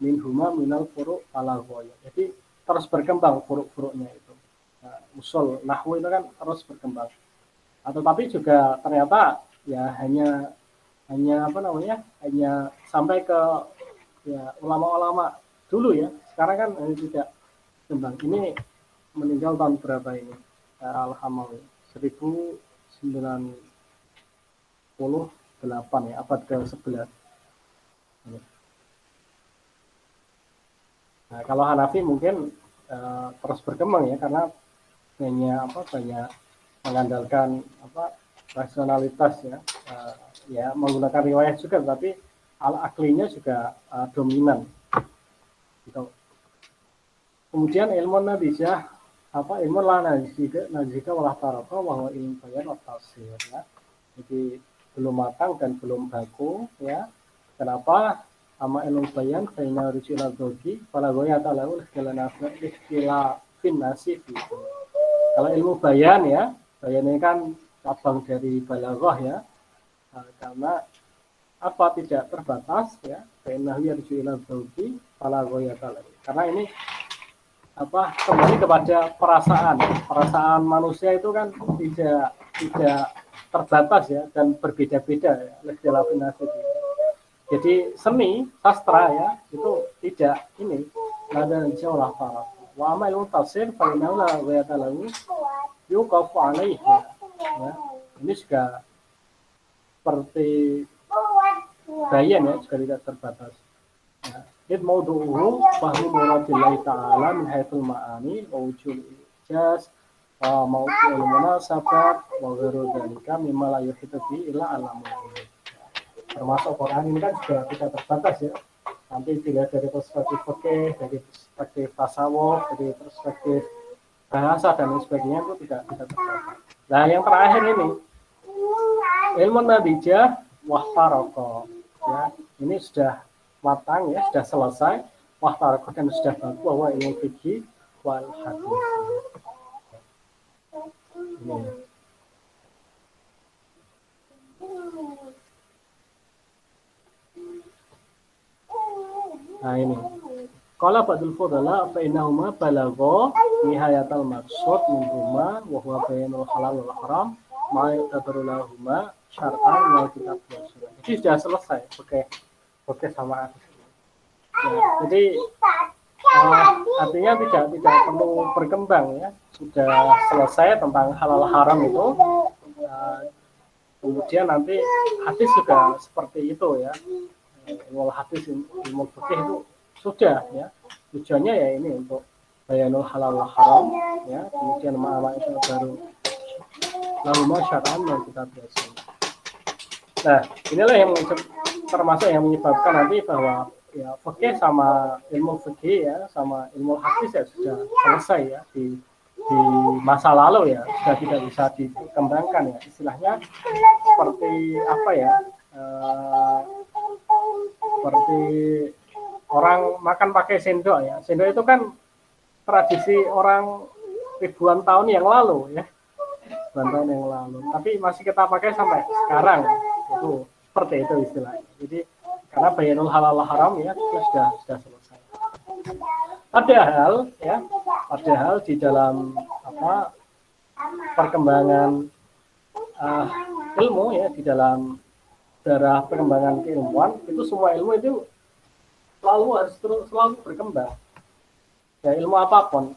min huma minal furu' ala ghaya. Jadi terus berkembang furu'-furu'nya itu. Nah, usul nahwu itu kan terus berkembang. Tetapi juga ternyata ya hanya sampai ke ya ulama-ulama dulu ya. Sekarang kan tidak berkembang. Ini meninggal tahun berapa ini? Al-Hamawi 1098 ya, abad ke-11. Nah, kalau Hanafi mungkin terus berkembang ya, karena banyak mengandalkan rasionalitas ya, ya menggunakan riwayat juga, tapi al-aklinya juga dominan. Gitu. Kemudian ilmu nadijah ilmu la najika walah taraka wa ilmu bayan wa tafsir ya. Jadi belum matang dan belum baku ya. Kenapa? Ama ilmu bayan baina rijil al-dogi fala goya ta'ala ikhtilafin nasib gitu. Kalau ilmu bayan ya, bayan ini kan cabang dari balaghah ya. Karena tidak terbatas ya, baina rijil al-dogi fala goya ta'ala. Karena ini kembali kepada perasaan manusia itu kan tidak terbatas ya dan berbeda-beda ya. Jadi seni sastra ya itu tidak ini ada jauh para wa amal tafsir fa inna la yatalahu yuqafu alaihi ya. Ini juga seperti bayan ya juga tidak terbatas. Id maudu'uhu fahmu muradillahi ta'ala min haitsul ma'ani wa wujul ijaz wa maudu'ul munasabat wa ghairu dzalika mimma la yuhitu bi illa alamu. Termasuk Quran ini kan juga tidak terbatas ya. Nanti dilihat dari perspektif fikih, dari perspektif tasawuf, dari perspektif bahasa dan sebagainya itu tidak terbatas. Nah, yang terakhir ini ilmu natijah wahtaroko ya, ini sudah matang ya, sudah selesai wahtaroko dan sudah baku bahwa ilmu fikih wal hadis. Nah ini qala ba'dul fudala fa innahuma balagha nihayatal maqsud minhuma wa huwa bayanul halal wal haram ma yatabarulahuma syar'an wal kitab wa sunnah. Jadi sudah selesai oke sama ya, jadi artinya tidak perlu berkembang ya, sudah selesai tentang halal haram itu. Kemudian nanti hadis juga seperti itu ya, ilmu hadis, ilmu fikih itu sudah ya, tujuannya ya ini untuk bayanul halal haram ya, kemudian ma'ama itu baru lalu syar'an dan kita biasa. Nah inilah yang termasuk yang menyebabkan nanti bahwa ya fikih sama ilmu fikih ya sama ilmu hadis ya sudah selesai ya di masa lalu ya, sudah tidak bisa dikembangkan ya, istilahnya seperti apa ya, seperti orang makan pakai sendok ya. Sendok itu kan tradisi orang ribuan tahun yang lalu ya, ribuan tahun yang lalu, tapi masih kita pakai sampai sekarang. Itu seperti itu istilahnya. Jadi karena bayanul halal haram ya itu sudah selesai. Padahal di dalam perkembangan ilmu ya, di dalam darah perkembangan keilmuan itu semua ilmu itu selalu berkembang ya, ilmu apapun.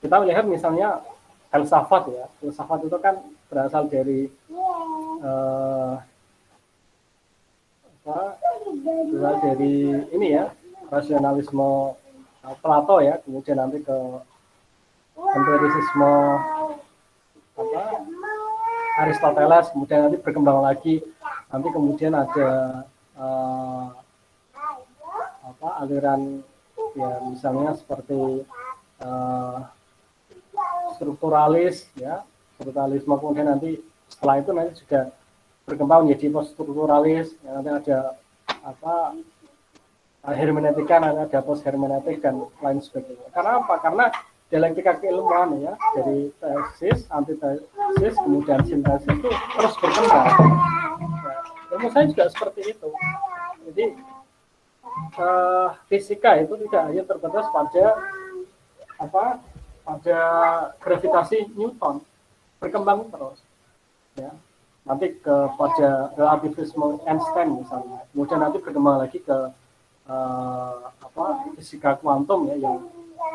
Kita melihat misalnya filsafat ya, filsafat itu kan berasal dari ini ya, rasionalisme Plato ya, kemudian nanti ke empirisisme Aristoteles, kemudian nanti berkembang lagi, nanti kemudian ada aliran ya misalnya seperti strukturalisme, kemudian nanti setelah itu nanti juga berkembang menjadi poststrukturalis, ya, nanti ada hermeneutika, nanti ada post hermeneutik dan lain sebagainya. Karena apa? Karena dialektika keilmuan ya, dari tesis, antitesis, kemudian sintesis itu terus berkembang. Ya, ilmu saya juga seperti itu. Jadi fisika itu tidak hanya terbatas pada pada gravitasi Newton, berkembang terus. Ya. Nanti kepada relativisme Einstein misalnya, kemudian nanti berkembang lagi ke fisika kuantum ya, yang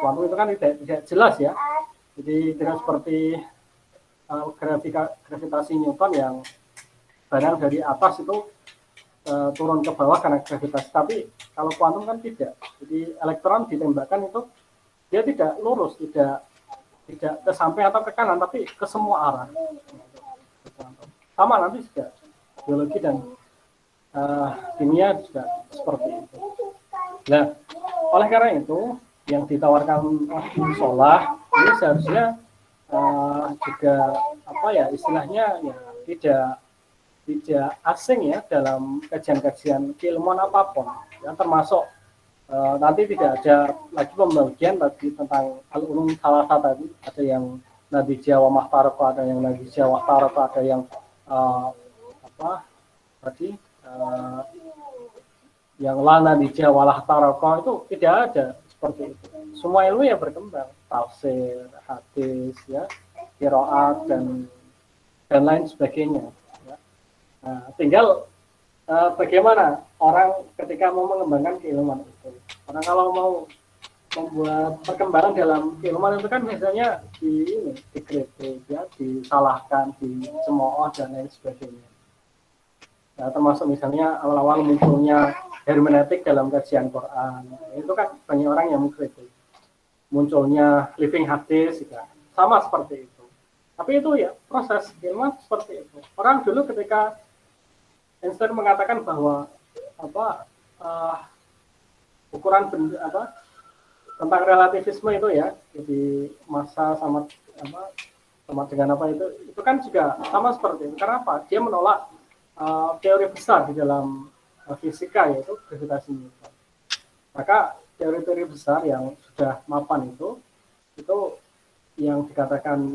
kuantum itu kan tidak jelas ya, jadi tidak seperti gravitasi Newton yang barang dari atas itu turun ke bawah karena gravitasi, tapi kalau kuantum kan tidak, jadi elektron ditembakkan itu dia tidak lurus, tidak ke samping atau ke kanan, tapi ke semua arah. Sama nanti juga biologi dan kimia juga seperti itu. Nah, oleh karena itu yang ditawarkan musolah ini seharusnya juga istilahnya ya tidak asing ya dalam kajian-kajian keilmuan apapun ya, termasuk nanti tidak ada lagi pembagian tadi tentang al-ulum salasa tadi, ada yang nadijah wa mahtaroko, ada yang nadijah wa taroko, ada yang yang la nadijah wa lahtaroko, itu tidak ada seperti itu. Semua ilmu ya berkembang, tafsir, hadis, ya, qiraat dan lain sebagainya. Ya. Nah, tinggal bagaimana orang ketika mau mengembangkan keilmuan itu. Karena kalau mau membuat perkembangan dalam keilmuan itu kan biasanya dikritik, ya, disalahkan, dicemooh dan lain sebagainya. Nah, termasuk misalnya awal-awal munculnya hermeneutik dalam kajian Quran, itu kan banyak orang yang mengkritik. Munculnya living hadis juga sama seperti itu. Tapi itu ya proses keilmuan seperti itu. Orang dulu ketika Einstein mengatakan bahwa ukuran tentang relativisme itu ya, jadi massa sama dengan apa itu kan juga sama seperti itu. Karena apa? Dia menolak teori besar di dalam fisika, yaitu gravitasi Newton. Maka teori-teori besar yang sudah mapan itu yang dikatakan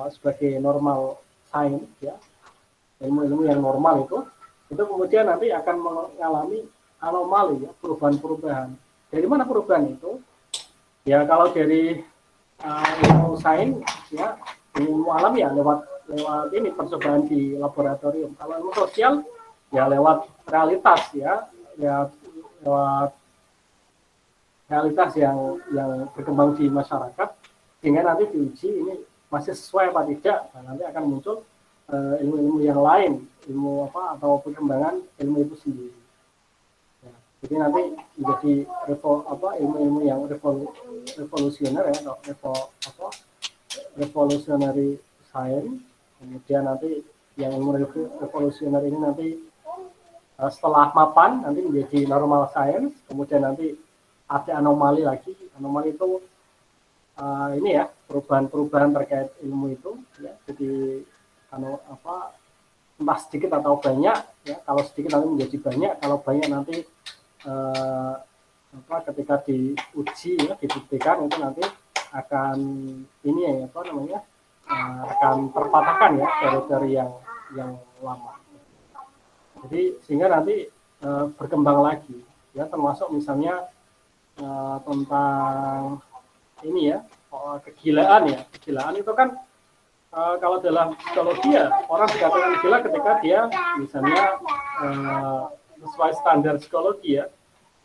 sebagai normal science, ya, ilmu-ilmu yang normal itu kemudian nanti akan mengalami anomali, ya, perubahan-perubahan. Dari mana perubahan itu? Ya kalau dari ilmu sains, ya, ilmu alam ya lewat ini percobaan di laboratorium. Kalau ilmu sosial ya lewat realitas, ya, lewat realitas yang berkembang di masyarakat, sehingga nanti diuji ini masih sesuai apa tidak. Nah, nanti akan muncul ilmu-ilmu yang lain, ilmu atau perkembangan ilmu itu sendiri. Ya, jadi nanti menjadi ilmu-ilmu yang revolusioner, ya, atau revolutionary science. Kemudian nanti yang ilmu revolusioner ini nanti setelah mapan nanti menjadi normal science. Kemudian nanti ada anomali lagi. Anomali itu ini ya, perubahan-perubahan terkait ilmu itu, ya. Jadi entah sedikit atau banyak, ya. Kalau sedikit nanti menjadi banyak, kalau banyak nanti ketika diuji, ya, dibuktikan itu nanti akan ini ya, akan terpatahkan, ya, teori-teori yang lama. Jadi sehingga nanti berkembang lagi, ya, termasuk misalnya tentang ini ya, kegilaan, ya. Kegilaan itu kan kalau dalam psikologi ya orang dikatakan gila ketika dia misalnya sesuai standar psikologi, ya,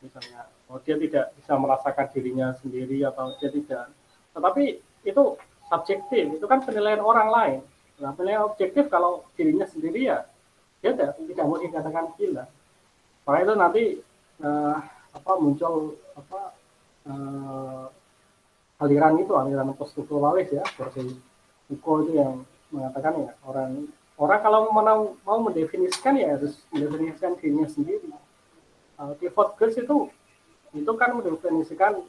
misalnya dia tidak bisa merasakan dirinya sendiri atau dia tidak, tetapi itu subjektif, itu kan penilaian orang lain. Nah, penilaian objektif kalau dirinya sendiri ya dia tidak mau dikatakan gila. Maka itu nanti muncul aliran poststrukturalalis, ya, seperti Foucault itu yang mengatakan ya orang kalau mau mendefinisikan ya harus mendefinisikan dirinya sendiri. Clifford Geertz itu kan mendefinisikan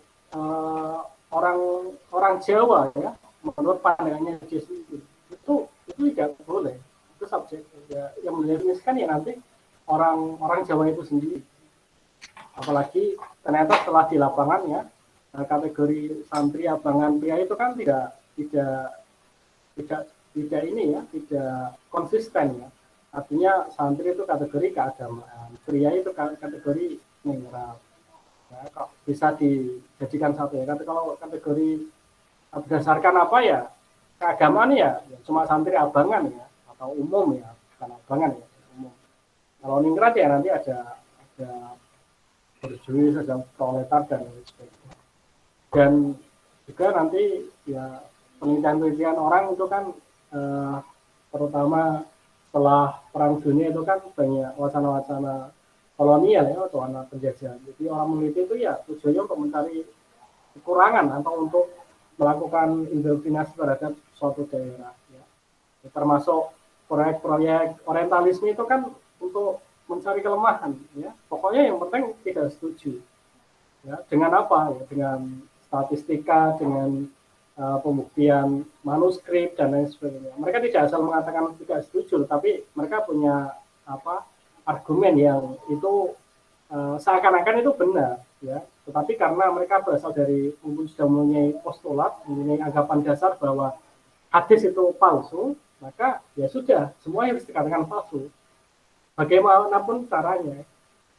orang Jawa, ya, menurut pandangannya dia sendiri. Itu tidak boleh, itu subjek, ya, yang mendefinisikan ya nanti orang Jawa itu sendiri. Apalagi ternyata setelah di lapangan, ya, kategori santri, abangan, pria itu kan tidak ini, ya, tidak konsisten, ya. Artinya santri itu kategori keagamaan, pria itu kategori mineral. Ya, kok bisa dijadikan satu, ya. Kalau kategori berdasarkan apa, ya, keagamaan, ya cuma santri abangan, ya, atau umum, ya, bukan abangan, ya, umum. Kalau ningrat ya nanti ada berjuis, ada proletar dan lain sebagainya. Dan juga nanti ya penelitian orang itu kan terutama setelah Perang Dunia itu kan banyak wacana-wacana kolonial, ya, atau wacana penjajahan. Jadi orang meneliti itu ya tujuannya untuk mencari kekurangan atau untuk melakukan indoktrinasi terhadap suatu daerah, ya. Termasuk proyek-proyek orientalisme itu kan untuk mencari kelemahan, ya. Pokoknya yang penting tidak setuju, ya. Dengan apa, ya, dengan statistika, dengan pembuktian manuskrip dan lain sebagainya. Mereka tidak asal mengatakan tidak setuju, tapi mereka punya argumen yang itu seakan-akan itu benar, ya. Tetapi karena mereka berasal dari sudah mempunyai postulat, mempunyai anggapan dasar bahwa hadis itu palsu, maka ya sudah, semua harus dikatakan palsu. Bagaimanapun caranya,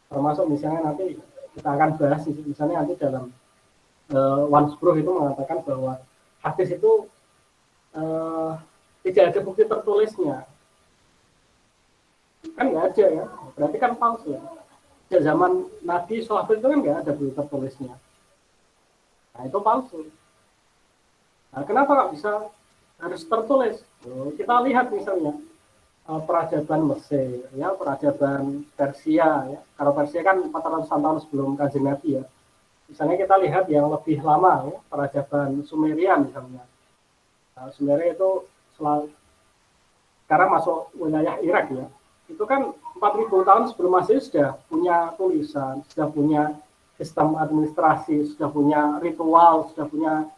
termasuk misalnya nanti kita akan bahas misalnya nanti dalam Wansbrough itu mengatakan bahwa hadis itu tidak ada bukti tertulisnya, kan nggak ada ya, berarti kan palsu ya. Sejak zaman Nabi sahabat itu kan nggak ada bukti tertulisnya, nah itu palsu. Nah, kenapa nggak bisa harus tertulis? Kita lihat misalnya peradaban Mesir, ya, peradaban Persia, ya. Kalau Persia kan 400-an tahun sebelum Kanjeng Nabi ya. Misalnya kita lihat yang lebih lama, ya, peradaban Sumeria misalnya. Nah, Sumeria itu sekarang masuk wilayah Irak ya. Itu kan 4000 tahun sebelum Masehi sudah punya tulisan, sudah punya sistem administrasi, sudah punya ritual, sudah punya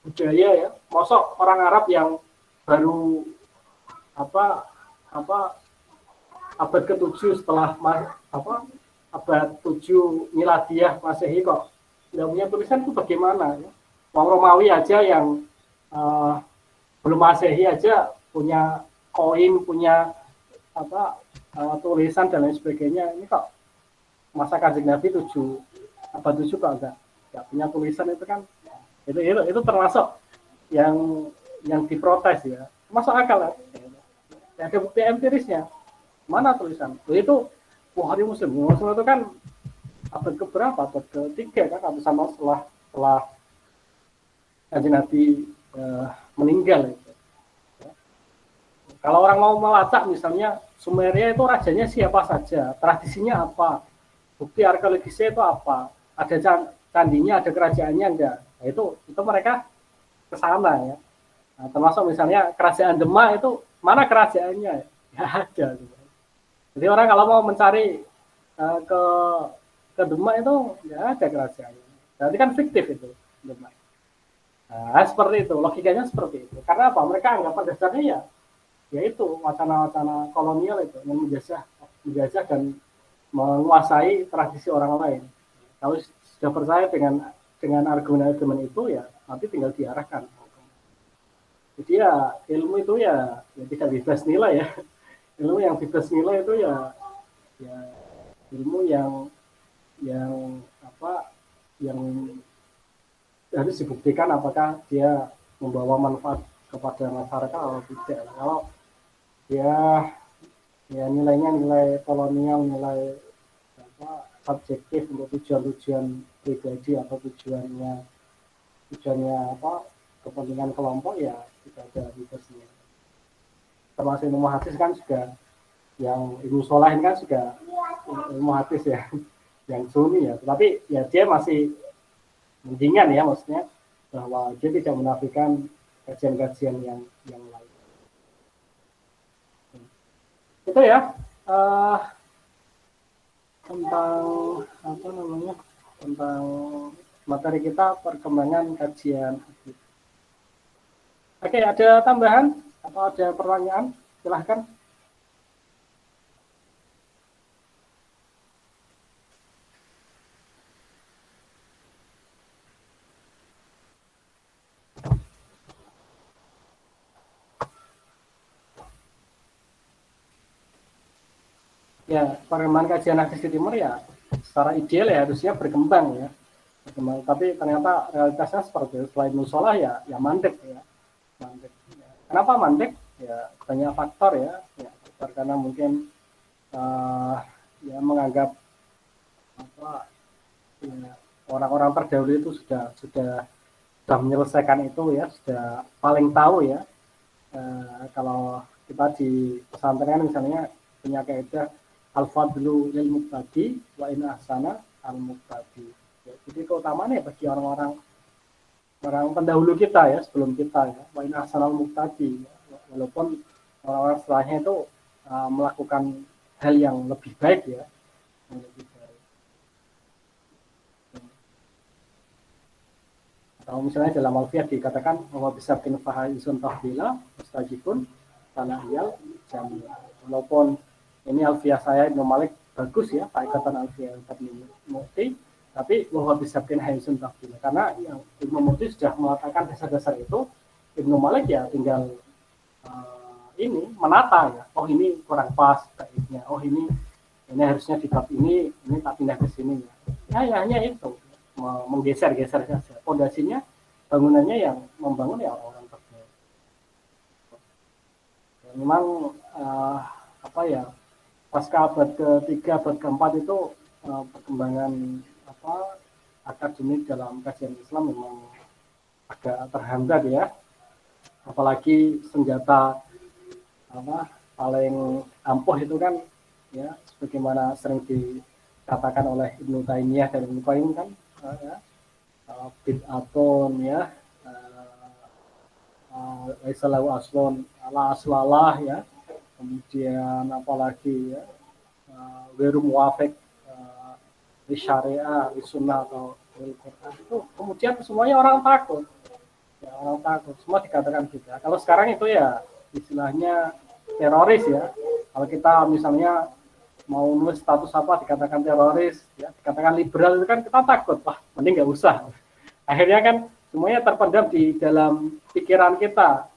budaya ya. Masuk orang Arab yang baru abad ke-7 setelah abad 7 Miladiah Masehi kok tidak punya tulisan, itu bagaimana ya? Orang Romawi aja yang belum Masehi aja punya koin, punya tulisan dan lain sebagainya. Ini kok masa Kanjeng Nabi abad 7 kok enggak punya tulisan, itu kan itu termasuk yang diprotes ya. Masuk akal ya. Ya, ada bukti empirisnya. Mana tulisan? Itu Bukhari Muslim. Muslim itu kan abad keberapa? Abad ke-3 kan, sama setelah Kanjeng Nabi meninggal. Gitu. Ya. Kalau orang mau melacak misalnya Sumeria itu rajanya siapa saja, tradisinya apa, bukti arkeologisnya itu apa, ada candinya, ada kerajaannya enggak? Nah, itu mereka ke sana ya. Nah, termasuk misalnya kerajaan Demak itu mana kerajaannya? Ya ada. Jadi orang kalau mau mencari ke Demak itu nggak ada kerajaannya. Berarti kan fiktif itu Demak. Nah, seperti itu, logikanya seperti itu. Karena apa? Mereka anggap pada dasarnya ya itu wacana-wacana kolonial itu yang menjajah dan menguasai tradisi orang lain. Kalau sudah percaya dengan argumen-argumen itu ya nanti tinggal diarahkan. Jadi ya ilmu itu ya tidak bebas nilai ya. Ilmu yang bebas nilai itu ya ilmu yang harus dibuktikan apakah dia membawa manfaat kepada masyarakat atau tidak. Kalau ya nilainya nilai kolonial, nilai subjektif untuk tujuan pribadi atau tujuannya kepentingan kelompok, ya tidak ada bebasnya. Termasuk ilmu hadis kan juga, yang ilmu sholahin kan juga ilmu hadis ya, yang sunni ya, tapi ya dia masih mendingan ya, maksudnya bahwa dia tidak menafikan kajian-kajian yang lain. Itu ya tentang materi kita, perkembangan kajian. Oke, ada tambahan atau ada pertanyaan? Silahkan. Ya, perkembangan kajian hadis di Timur ya secara ideal ya harusnya berkembang ya. Tapi ternyata realitasnya seperti itu. Selain musola ya mandek ya. Mandek. Kenapa mandek? Ya banyak faktor ya. Faktor karena mungkin ya menganggap orang-orang terdahulu itu sudah menyelesaikan itu ya, sudah paling tahu ya. Kalau kita di pesantren misalnya punya kaidah al-fadlu lil muqtadi wa in ahsana al muqtadi. Ya, jadi keutamaannya bagi orang pendahulu kita ya, sebelum kita ya, wa in ahsana al muqtadi. Ya. Walaupun orang-orang setelahnya itu melakukan hal yang lebih baik ya, yang lebih baik. Kalau misalnya dalam Alfiyah dikatakan bahwa bisa bin fahaisun tahbila mustajibun tanahiyal jami. Walaupun ini Alfiyah saya Ibnu Malik bagus ya, paikatan Alfiyah Ibnu Mufti, tapi bahwa bisa bin haisun tahbila, karena yang Ibnu Mufti sudah mengatakan dasar-dasar itu, Ibnu Malik ya tinggal ini menata ya, oh ini kurang pas baiknya, oh ini harusnya di bab ini tak pindah ke sini ya. hanya itu, menggeser-geser saja. Pondasinya, bangunannya yang membangun ya orang-orang terbaik. Memang apa ya, pasca abad ke-3, abad ke-4 itu perkembangan akademik dalam kajian Islam memang agak terhambat ya, apalagi senjata paling ampuh itu kan ya, sebagaimana sering dikatakan oleh Ibnu Taimiyah dan Ibnu Qayyim kan, bid'atun ya, Aisalahu aslon ala aslalah ya, kemudian apalagi ya, weru muafik di syariah, di sunnah atau di Quran, itu kemudian semuanya orang takut ya, orang takut, semua dikatakan gitu. Kalau sekarang itu ya istilahnya teroris ya, kalau kita misalnya mau nulis status apa dikatakan teroris ya, dikatakan liberal itu kan kita takut, wah mending nggak usah. Akhirnya kan semuanya terpendam di dalam pikiran kita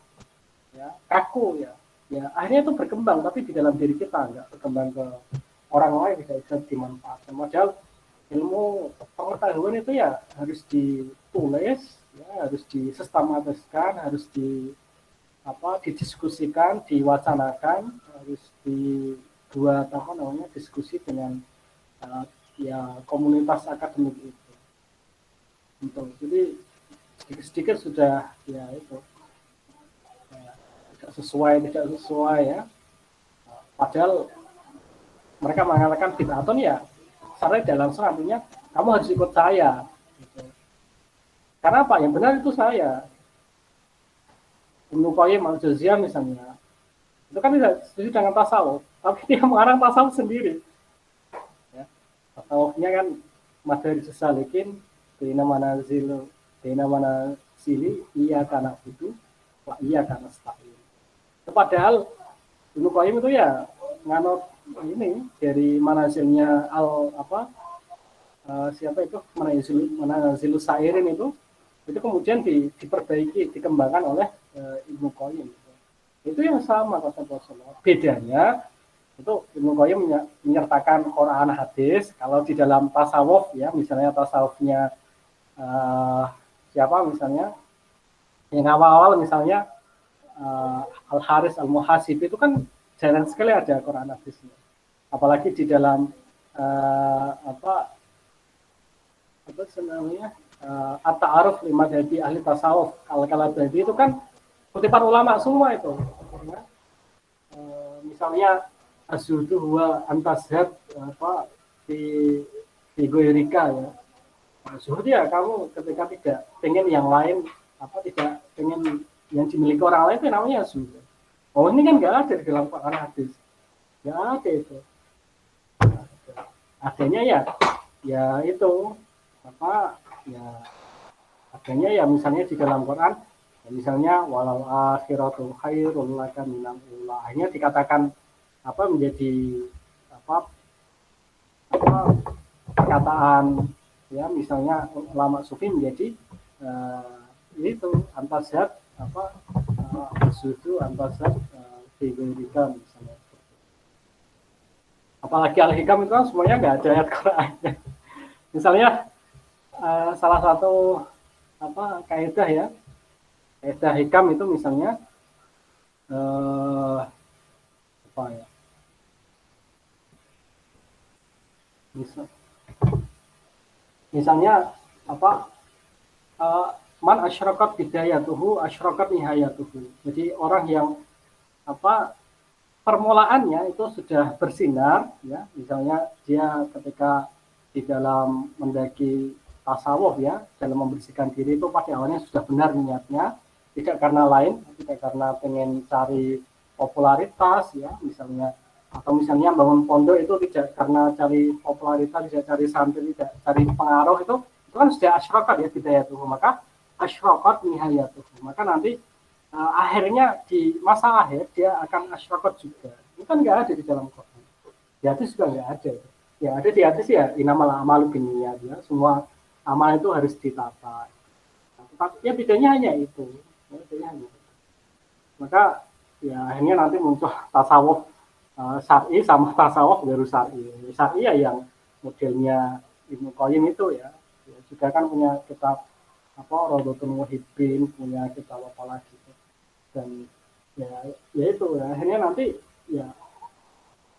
ya, kaku ya, akhirnya itu berkembang tapi di dalam diri kita, nggak berkembang ke orang lain, tidak bisa dimanfaatkan. Padahal ilmu pengetahuan itu ya harus ditulis ya, harus disistematiskan, harus didiskusikan, diwacanakan, harus dibuat diskusi dengan ya komunitas akademik itu. Jadi sedikit-sedikit sudah ya itu ya, tidak sesuai ya. Padahal mereka mengatakan bid'atun ya, secara dalam artinya kamu harus ikut saya. Gitu. Karena apa? Yang benar itu saya. Ibnu Qayyim al-Jauziyah misalnya, itu kan tidak setuju dengan tasawuf, tapi dia mengarang tasawuf sendiri. Ya. Tasawufnya kan Madarijus Salikin, Baina Manazili, iya kana budu, wa iya kana stain. Padahal Ibnu Qayyim itu ya nganut ini dari manazilnya siapa itu, Manazilus Sairin itu kemudian diperbaiki, dikembangkan oleh Ibnu Qayyim. Itu yang sama kata Rasulullah. Bedanya itu Ibnu Qayyim menyertakan Quran hadis. Kalau di dalam tasawuf ya, misalnya tasawufnya siapa misalnya yang awal-awal misalnya Al-Haris Al-Muhasibi itu kan jarang sekali ada Quran hadisnya. Apalagi di dalam apa namanya at-ta'aruf li madhabi ahli tasawuf al-Kalabadi itu kan kutipan ulama semua itu ya. Misalnya az-zuhdu huwa antashab di goyrika ya. Zuhud ya kamu ketika tidak pengen yang lain, tidak pengen yang dimiliki orang lain, itu namanya zuhud. Oh ini kan nggak ada di dalam Quran hadis, nggak ada itu. Adanya ya itu ya adanya ya misalnya di dalam Quran ya, misalnya walal akhiratu khairul laka minal ula, akhirnya dikatakan menjadi perkataan ya, misalnya ulama sufi menjadi itu antashad sudu antashad figurika misalnya. Apalagi Al-Hikam itu kan semuanya nggak ada ayat Quran. Misalnya salah satu kaidah ya, kaidah hikam itu misalnya misalnya man asyrakat bidayatuhu asyrakat nihayatuhu. Jadi orang yang permulaannya itu sudah bersinar ya, misalnya dia ketika di dalam mendaki tasawuf ya, dalam membersihkan diri itu pada awalnya sudah benar niatnya, tidak karena lain, tidak karena pengen cari popularitas ya misalnya, atau misalnya bangun pondok itu tidak karena cari popularitas, tidak cari santri, tidak cari pengaruh, itu kan sudah asyrakat ya bidayatuhu, maka asyrakat nihayatuhu, maka nanti akhirnya di masa akhir dia akan asyrakat juga. Itu kan nggak ada di dalam Quran. Di hadis juga nggak ada. Ya ada di hadis ya inamal amalu binniyat ya, semua amal itu harus ditata. Ya bedanya hanya itu. Maka ya akhirnya nanti muncul tasawuf syar'i sama tasawuf baru syar'i. Syar'i ya yang modelnya Ibnu Qayyim itu ya juga kan punya kitab apa Rawdatul Muhibbin, punya kitab apa lagi dan ya itu ya akhirnya nanti ya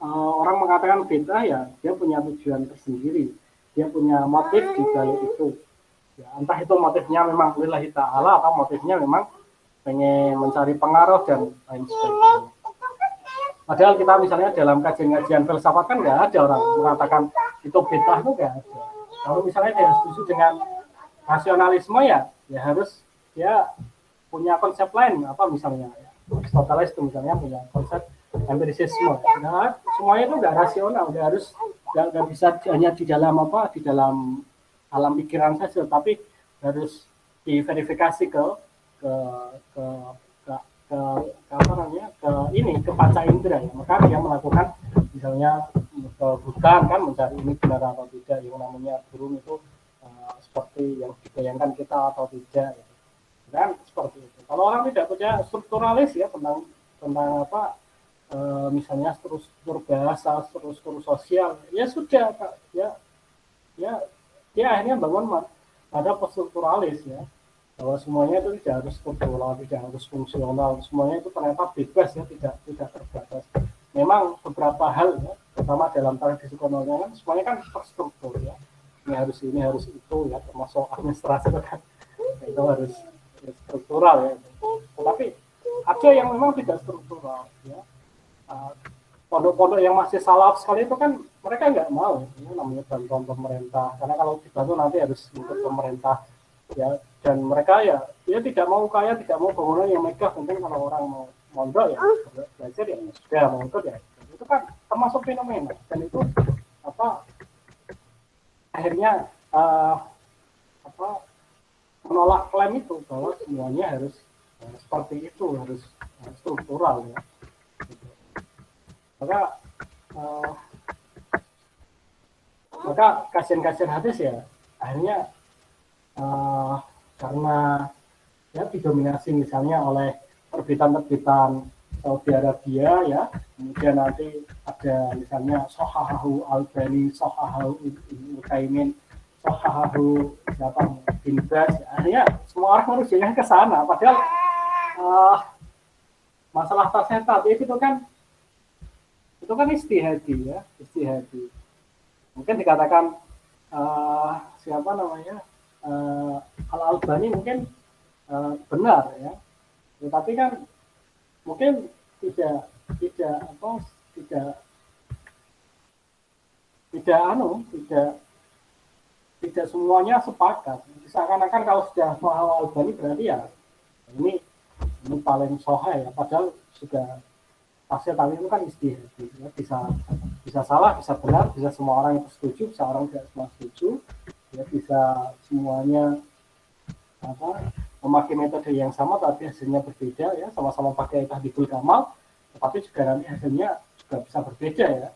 orang mengatakan bid'ah ya dia punya tujuan tersendiri, dia punya motif di balik itu ya, entah itu motifnya memang lillahi ta'ala atau motifnya memang pengen mencari pengaruh dan lain sebagainya. Padahal kita misalnya dalam kajian-kajian filsafat kan nggak ada orang mengatakan itu bid'ah, itu nggak ada. Kalau misalnya dia setuju dengan rasionalisme ya harus dia punya konsep lain, apa misalnya ya, Aristoteles itu misalnya punya konsep empirisisme. Nah, semuanya itu nggak rasional, nggak bisa hanya di dalam apa, di dalam alam pikiran saja, tapi harus diverifikasi ke apa namanya, ke panca indera ya. Maka dia melakukan misalnya ke hutan kan mencari ini benar atau tidak, yang namanya burung itu seperti yang dibayangkan kita atau tidak gitu. Dan seperti itu. Kalau orang tidak punya strukturalis ya tentang apa misalnya struktur bahasa, struktur sosial, ya sudah Kak, ya dia akhirnya bangun pada poststrukturalis ya, bahwa semuanya itu tidak harus struktural, tidak harus fungsional, semuanya itu ternyata bebas ya, tidak terbatas. Memang beberapa hal ya, terutama dalam tradisi kolonial kan semuanya kan terstruktur ya, ini harus itu ya, termasuk administrasi kan itu harus struktural ya. Tetapi ada yang memang tidak struktural ya. Pondok-pondok yang masih salaf sekali itu kan mereka nggak mau ini namanya bantuan pemerintah, karena kalau dibantu nanti harus ikut pemerintah ya, dan mereka ya tidak mau kaya, tidak mau bangunan yang megah, penting kalau orang mau mondok ya belajar ya sudah mau ikut ya, itu kan termasuk fenomena, dan itu apa akhirnya menolak klaim itu bahwa semuanya harus seperti itu, harus struktural ya. Maka kajian-kajian hadis ya akhirnya karena ya didominasi misalnya oleh terbitan-terbitan Saudi Arabia ya, kemudian nanti ada misalnya Shahahu Albani, Shahahu Ibnu Utsaimin, Shahahu Bin Baz, akhirnya semua orang merujukan ke sana, padahal masalah tasawuf tadi itu kan istihadi ya, istihadi. Mungkin dikatakan siapa namanya Al-Albani mungkin benar ya, tetapi kan mungkin tidak semuanya sepakat. Seakan-akan kalau sudah Al-Albani berarti ya ini paling sahih ya, padahal sudah tafsir tadi itu kan istihadi ya, bisa salah, bisa benar, bisa semua orang itu setuju, bisa orang tidak semua setuju ya, bisa semuanya memakai metode yang sama tapi hasilnya berbeda ya, sama-sama pakai tahdidul kamal tapi juga nanti hasilnya juga bisa berbeda ya.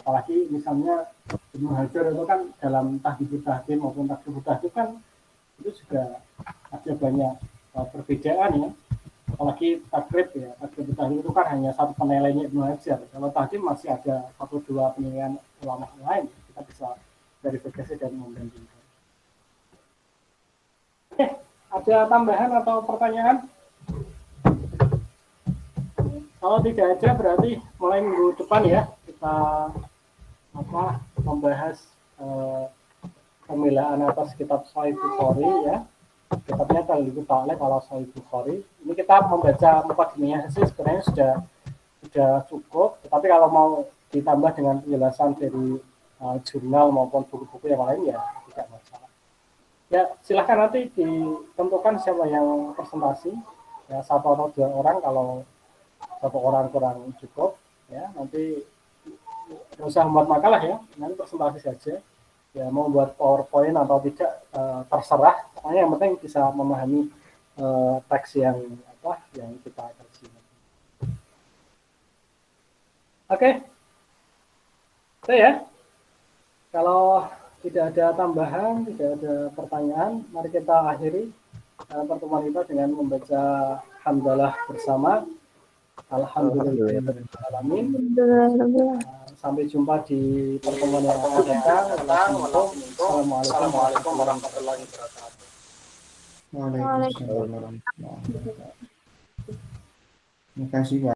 Apalagi misalnya Ibnu Hajar itu kan dalam tahdidul tahdid maupun tahdidul tahdid kan itu juga ada banyak perbedaan ya. Apalagi takrib ya, takrib tahdid itu kan hanya satu penilaiannya Ibnu Hajar. Kalau tahdid masih ada 1-2 penilaian ulama lain, kita bisa verifikasi dan membandingkan. Oke, ada tambahan atau pertanyaan? Kalau tidak ada berarti mulai minggu depan ya kita membahas pembelaan atas kitab Sahih Bukhari ya. Kitabnya Talibut Ta'liq ala Sahih Bukhari. Ini kita membaca mukadimahnya sih sebenarnya sudah cukup, tetapi kalau mau ditambah dengan penjelasan dari jurnal maupun buku-buku yang lain ya tidak masalah. Ya silahkan nanti ditentukan siapa yang presentasi ya, 1 atau 2 orang, kalau 1 orang kurang cukup ya, nanti tidak usah membuat makalah ya, nanti presentasi saja ya, mau buat PowerPoint atau tidak terserah, pokoknya yang penting bisa memahami teks yang kita kaji. Oke ya, kalau tidak ada tambahan, tidak ada pertanyaan, mari kita akhiri pertemuan kita dengan membaca hamdalah bersama. Alhamdulillahirabbil alamin. Sampai jumpa di pertemuan yang akan datang. Assalamualaikum warahmatullahi wabarakatuh.
Waalaikumsalam warahmatullahi wabarakatuh. Terima kasih Pak.